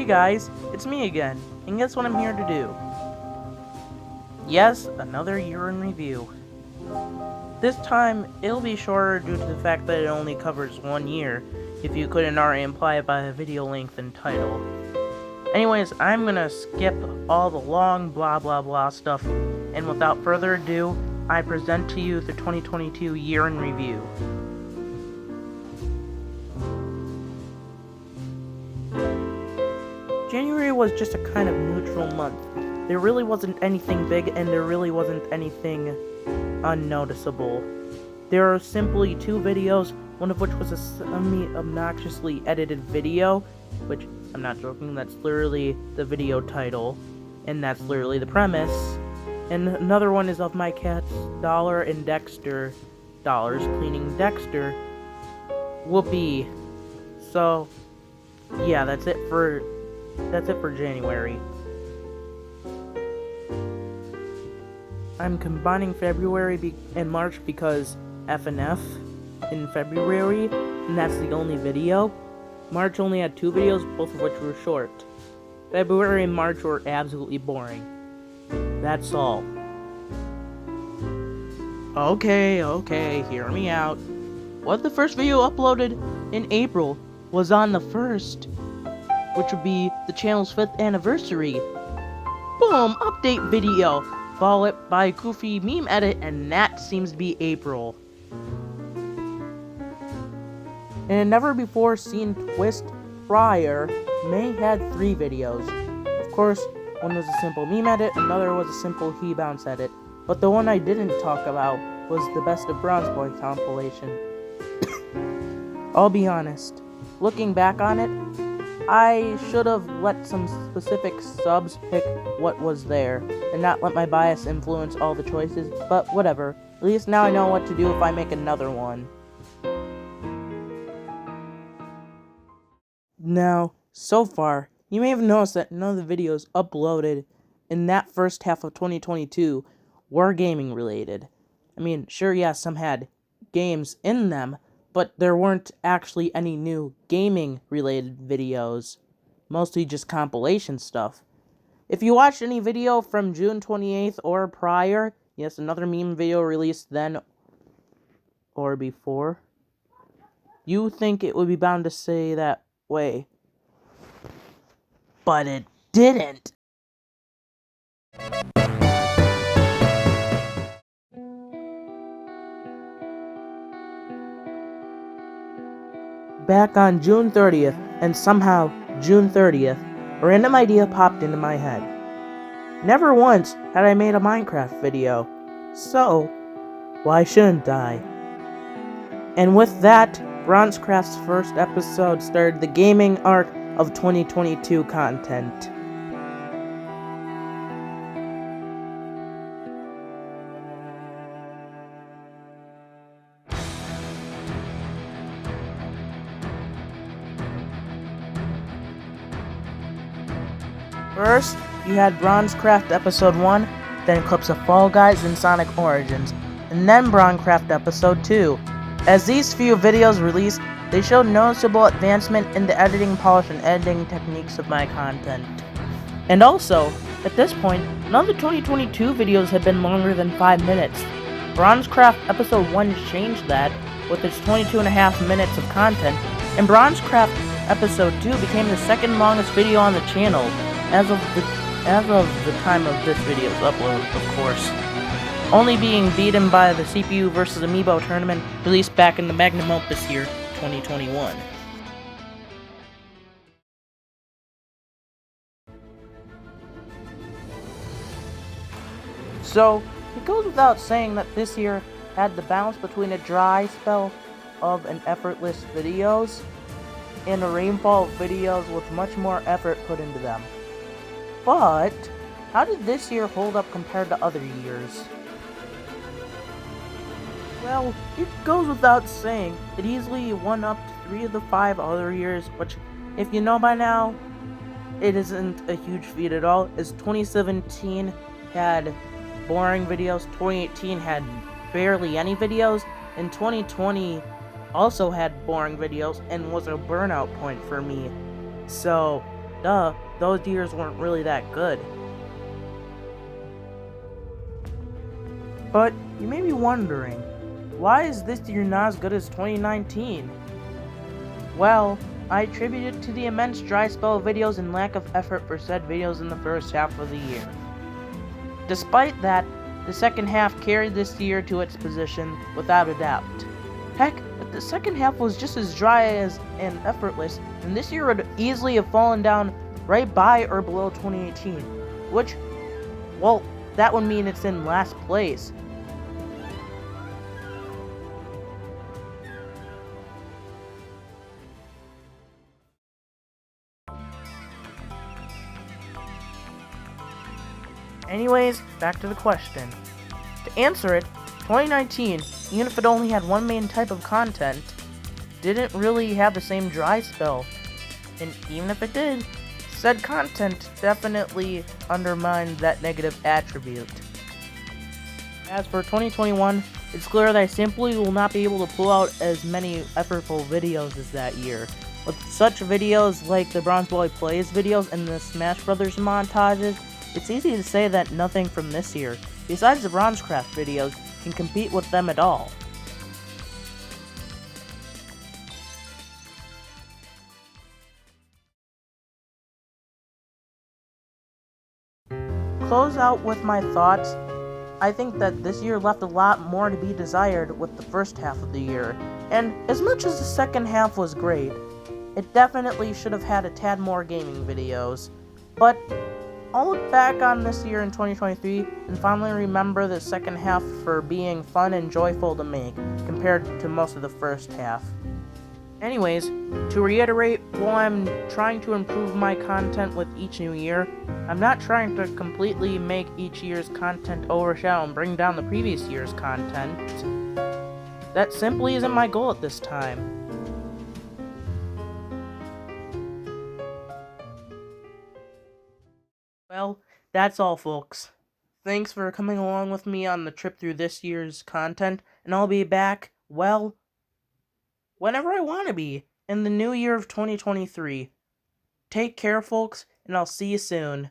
Hey guys, it's me again, and guess what I'm here to do? Yes, another year in review. This time, it'll be shorter due to the fact that it only covers 1 year, if you couldn't already imply it by the video length and title. Anyways, I'm gonna skip all the long blah blah blah stuff, and without further ado, I present to you the 2022 year in review. January was just a kind of neutral month. There really wasn't anything big, and there really wasn't anything unnoticeable. There are simply 2 videos, one of which was a semi-obnoxiously edited video, which, I'm not joking, that's literally the video title, and that's literally the premise. And another one is of my cats, Dollar and Dexter. Dollar's cleaning Dexter. Whoopee. So, yeah, that's it for January. I'm combining February and March because F and F in February, and that's the only video. March only had 2 videos, both of which were short. February and March were absolutely boring. That's all. Okay, hear me out. What if the first video uploaded in April was on the 1st? Which would be the channel's 5th anniversary. Boom! Update video! Followed by a goofy meme edit, and that seems to be April. In a never-before-seen twist, prior, May had 3 videos. Of course, one was a simple meme edit, another was a simple he-bounce edit. But the one I didn't talk about was the Best of BronzeBoy compilation. I'll be honest, looking back on it, I should have let some specific subs pick what was there, and not let my bias influence all the choices, but whatever. At least now I know what to do if I make another one. Now, so far, you may have noticed that none of the videos uploaded in that first half of 2022 were gaming related. I mean, sure, yeah, some had games in them, but there weren't actually any new gaming-related videos. Mostly just compilation stuff. If you watched any video from June 28th or prior, yes, another meme video released then or before, you think it would be bound to say that way. But it didn't! Back on June 30th, and somehow June 30th, a random idea popped into my head. Never once had I made a Minecraft video, so why shouldn't I? And with that, BronzeCraft's first episode started the gaming arc of 2022 content. First, you had BronzeCraft Episode 1, then clips of Fall Guys and Sonic Origins, and then BronzeCraft Episode 2. As these few videos released, they showed noticeable advancement in the editing, polish, and editing techniques of my content. And also, at this point, none of the 2022 videos had been longer than 5 minutes. BronzeCraft Episode 1 changed that, with its 22.5 minutes of content, and BronzeCraft Episode 2 became the second longest video on the channel, as of the time of this video's upload, of course. Only being beaten by the CPU vs. Amiibo tournament released back in the magnum opus year, 2021. So, it goes without saying that this year had the balance between a dry spell of and effortless videos, and a rainfall of videos with much more effort put into them. But, how did this year hold up compared to other years? Well, it goes without saying, it easily one-upped 3 of the 5 other years, which, if you know by now, it isn't a huge feat at all, as 2017 had boring videos, 2018 had barely any videos, and 2020 also had boring videos and was a burnout point for me. So, Duh, those years weren't really that good. But you may be wondering, why is this year not as good as 2019? Well, I attribute it to the immense dry spell of videos and lack of effort for said videos in the first half of the year. Despite that, the second half carried this year to its position without a doubt. Heck, if the second half was just as dry and effortless, then this year would easily have fallen down right by or below 2018, which, well, that would mean it's in last place. Anyways, back to the question. To answer it, 2019, even if it only had one main type of content, didn't really have the same dry spell. And even if it did, said content definitely undermined that negative attribute. As for 2021, it's clear that I simply will not be able to pull out as many effortful videos as that year. With such videos like the BronzeBoy Plays videos and the Smash Brothers montages, it's easy to say that nothing from this year, besides the BronzeCraft videos, can compete with them at all. Close out with my thoughts. I think that this year left a lot more to be desired with the first half of the year, and as much as the second half was great, it definitely should have had a tad more gaming videos. But I'll look back on this year in 2023 and finally remember the second half for being fun and joyful to make, compared to most of the first half. Anyways, to reiterate, while I'm trying to improve my content with each new year, I'm not trying to completely make each year's content overshadow and bring down the previous year's content. That simply isn't my goal at this time. Well, that's all, folks. Thanks for coming along with me on the trip through this year's content, and I'll be back, well, whenever I want to be, in the new year of 2023. Take care, folks, and I'll see you soon.